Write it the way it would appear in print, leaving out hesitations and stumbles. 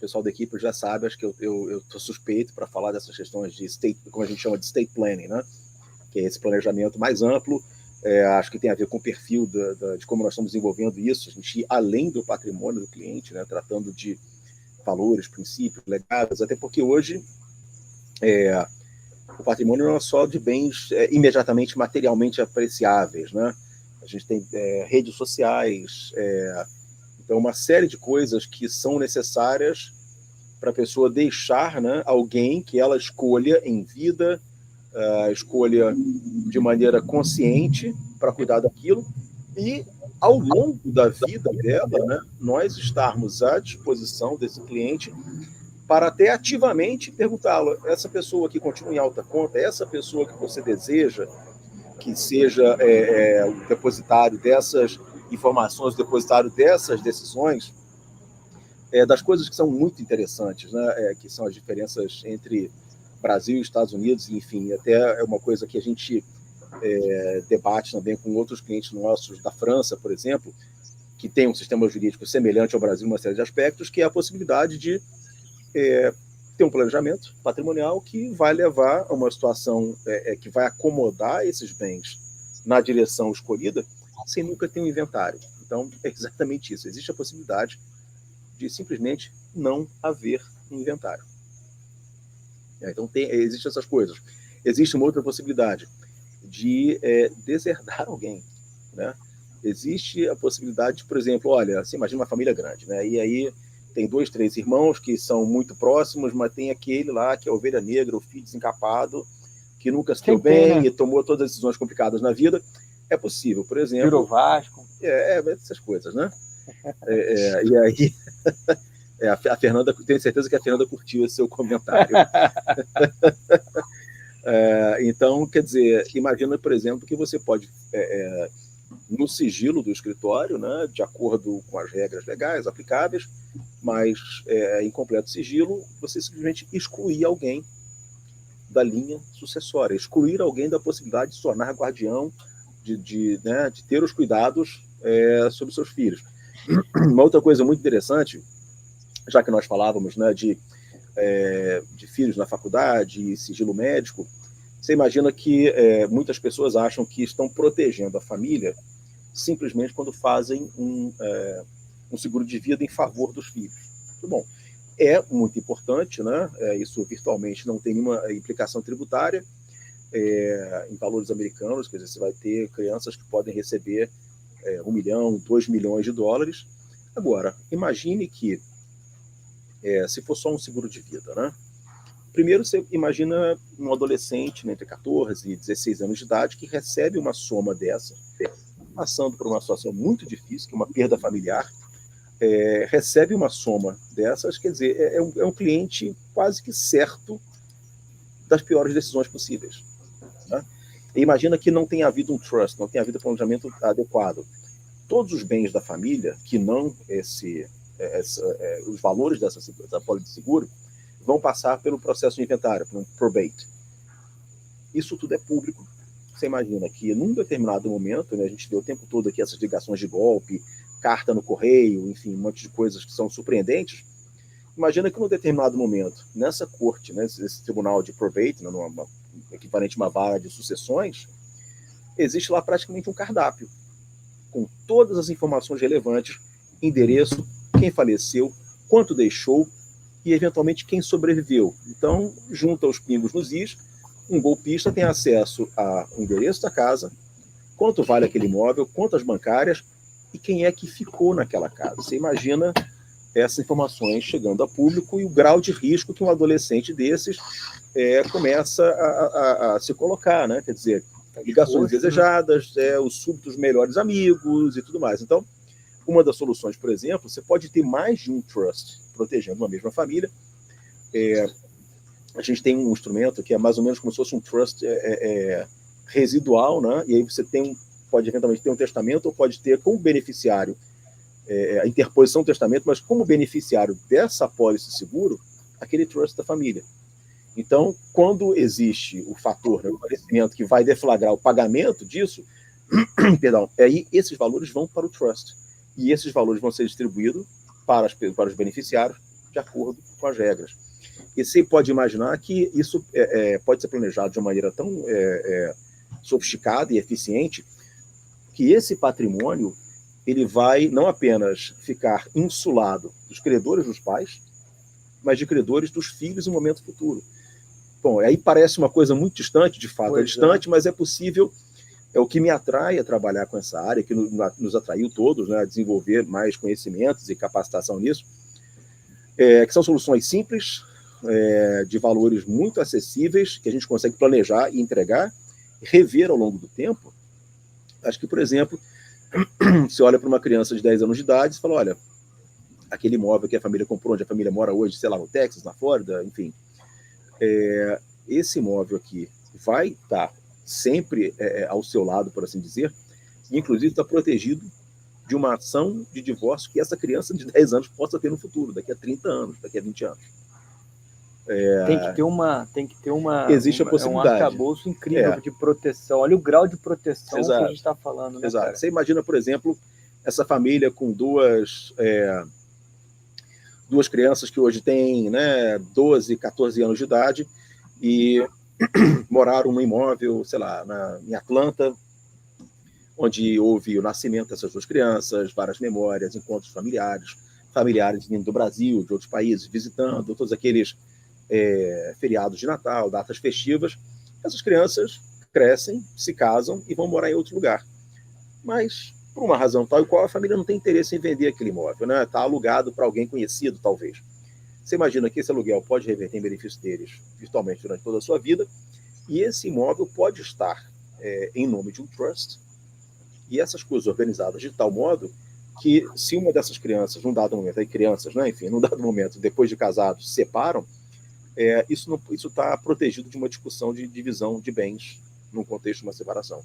pessoal da equipe já sabe, acho que eu tô suspeito para falar dessas questões de state, como a gente chama de estate planning, né? Que é esse planejamento mais amplo. Acho que tem a ver com o perfil de como nós estamos desenvolvendo isso, a gente ir além do patrimônio do cliente, né? Tratando de valores, princípios, legados, até porque hoje o patrimônio não é só de bens imediatamente materialmente apreciáveis, né? A gente tem redes sociais, então uma série de coisas que são necessárias para a pessoa deixar, né, alguém que ela escolha em vida, escolha de maneira consciente para cuidar daquilo, e ao longo da vida dela, né, nós estarmos à disposição desse cliente para até ativamente perguntá-lo: essa pessoa que continua em alta conta, essa pessoa que você deseja que seja o depositário dessas informações, o depositário dessas decisões, das coisas que são muito interessantes, né, que são as diferenças entre Brasil e Estados Unidos, enfim, até é uma coisa que a gente debate também com outros clientes nossos da França, por exemplo, que tem um sistema jurídico semelhante ao Brasil em uma série de aspectos, que é a possibilidade de ter um planejamento patrimonial que vai levar a uma situação que vai acomodar esses bens na direção escolhida, sem nunca ter um inventário. Então, é exatamente isso. Existe a possibilidade de simplesmente não haver um inventário. Então, existem essas coisas. Existe uma outra possibilidade de deserdar alguém, né? Existe a possibilidade de, por exemplo, olha, você imagina uma família grande, né? E aí tem 2, 3 irmãos que são muito próximos, mas tem aquele lá que é a ovelha negra, o filho desencapado, que nunca se deu bem, né? E tomou todas as decisões complicadas na vida. É possível, por exemplo... Virou Vasco. Essas coisas, né? E aí... a Fernanda, tenho certeza que a Fernanda curtiu esse seu comentário. Então, quer dizer, imagina, por exemplo, que você pode, no sigilo do escritório, né, de acordo com as regras legais aplicáveis, mas em completo sigilo, você simplesmente excluir alguém da linha sucessória, excluir alguém da possibilidade de se tornar guardião, de ter os cuidados sobre seus filhos. Uma outra coisa muito interessante, já que nós falávamos, né, de filhos na faculdade e sigilo médico, você imagina que muitas pessoas acham que estão protegendo a família simplesmente quando fazem um seguro de vida em favor dos filhos. Muito bom. É muito importante, né? Isso virtualmente não tem nenhuma implicação tributária em valores americanos, quer dizer, você vai ter crianças que podem receber 1 milhão, 2 milhões de dólares. Agora, imagine que se for só um seguro de vida, né? Primeiro, você imagina um adolescente, né, entre 14 e 16 anos de idade, que recebe uma soma dessa, passando por uma situação muito difícil, que é uma perda familiar, recebe uma soma dessas, quer dizer, é um cliente quase que certo das piores decisões possíveis. Tá? E imagina que não tenha havido um trust, não tenha havido planejamento adequado. Todos os bens da família, que não os valores dessa pólice de seguro, vão passar pelo processo de inventário, por um probate. Isso tudo é público. Você imagina que, num determinado momento, né, a gente vê o tempo todo aqui essas ligações de golpe, carta no correio, enfim, um monte de coisas que são surpreendentes. Imagina que, num determinado momento, nessa corte, né, esse tribunal de probate, né, equivalente a uma vara de sucessões, existe lá praticamente um cardápio, com todas as informações relevantes, endereço, quem faleceu, quanto deixou, e, eventualmente, quem sobreviveu. Então, junta os pingos nos is, um golpista tem acesso ao endereço da casa, quanto vale aquele imóvel, contas bancárias e quem é que ficou naquela casa. Você imagina essas informações chegando a público e o grau de risco que um adolescente desses começa a se colocar, né? Quer dizer, ligações desejadas, os súbitos melhores amigos e tudo mais. Então, uma das soluções, por exemplo, você pode ter mais de um trust protegendo uma mesma família. A gente tem um instrumento que é mais ou menos como se fosse um trust residual, né? E aí você pode eventualmente ter um testamento ou pode ter como beneficiário a interposição do testamento, mas como beneficiário dessa apólice de seguro, aquele trust da família. Então, quando existe o fator, né, o falecimento que vai deflagrar o pagamento disso, perdão, aí esses valores vão para o trust. E esses valores vão ser distribuídos para os beneficiários de acordo com as regras. E você pode imaginar que isso pode ser planejado de uma maneira tão sofisticada e eficiente que esse patrimônio ele vai não apenas ficar insulado dos credores dos pais, mas de credores dos filhos no momento futuro. Bom, aí parece uma coisa muito distante, de fato, é distante, mas é possível. É o que me atrai a trabalhar com essa área, que nos atraiu todos, né, a desenvolver mais conhecimentos e capacitação nisso, que são soluções simples, de valores muito acessíveis, que a gente consegue planejar e entregar, rever ao longo do tempo. Acho que, por exemplo, você olha para uma criança de 10 anos de idade e fala, olha, aquele imóvel que a família comprou, onde a família mora hoje, sei lá, no Texas, na Flórida, enfim, esse imóvel aqui vai estar sempre ao seu lado, por assim dizer, e inclusive está protegido de uma ação de divórcio que essa criança de 10 anos possa ter no futuro, daqui a 30 anos, daqui a 20 anos. Tem que ter uma existe a possibilidade. Um arcabouço incrível de proteção. Olha o grau de proteção que a gente está falando, né, Exato. cara? Você imagina, por exemplo, essa família com duas crianças que hoje têm 12, 14 anos de idade e moraram num imóvel, sei lá, em Atlanta, onde houve o nascimento dessas duas crianças, várias memórias, encontros familiares vindo do Brasil, de outros países, visitando, todos aqueles feriados de Natal, datas festivas. Essas crianças crescem, se casam e vão morar em outro lugar. Mas, por uma razão tal e qual, a família não tem interesse em vender aquele imóvel, né? Está alugado para alguém conhecido, talvez. Você imagina que esse aluguel pode reverter em benefício deles virtualmente durante toda a sua vida, e esse imóvel pode estar em nome de um trust, e essas coisas organizadas de tal modo que, se uma dessas crianças, num dado momento, num dado momento, depois de casados, se separam, isso está protegido de uma discussão de divisão de bens num contexto de uma separação.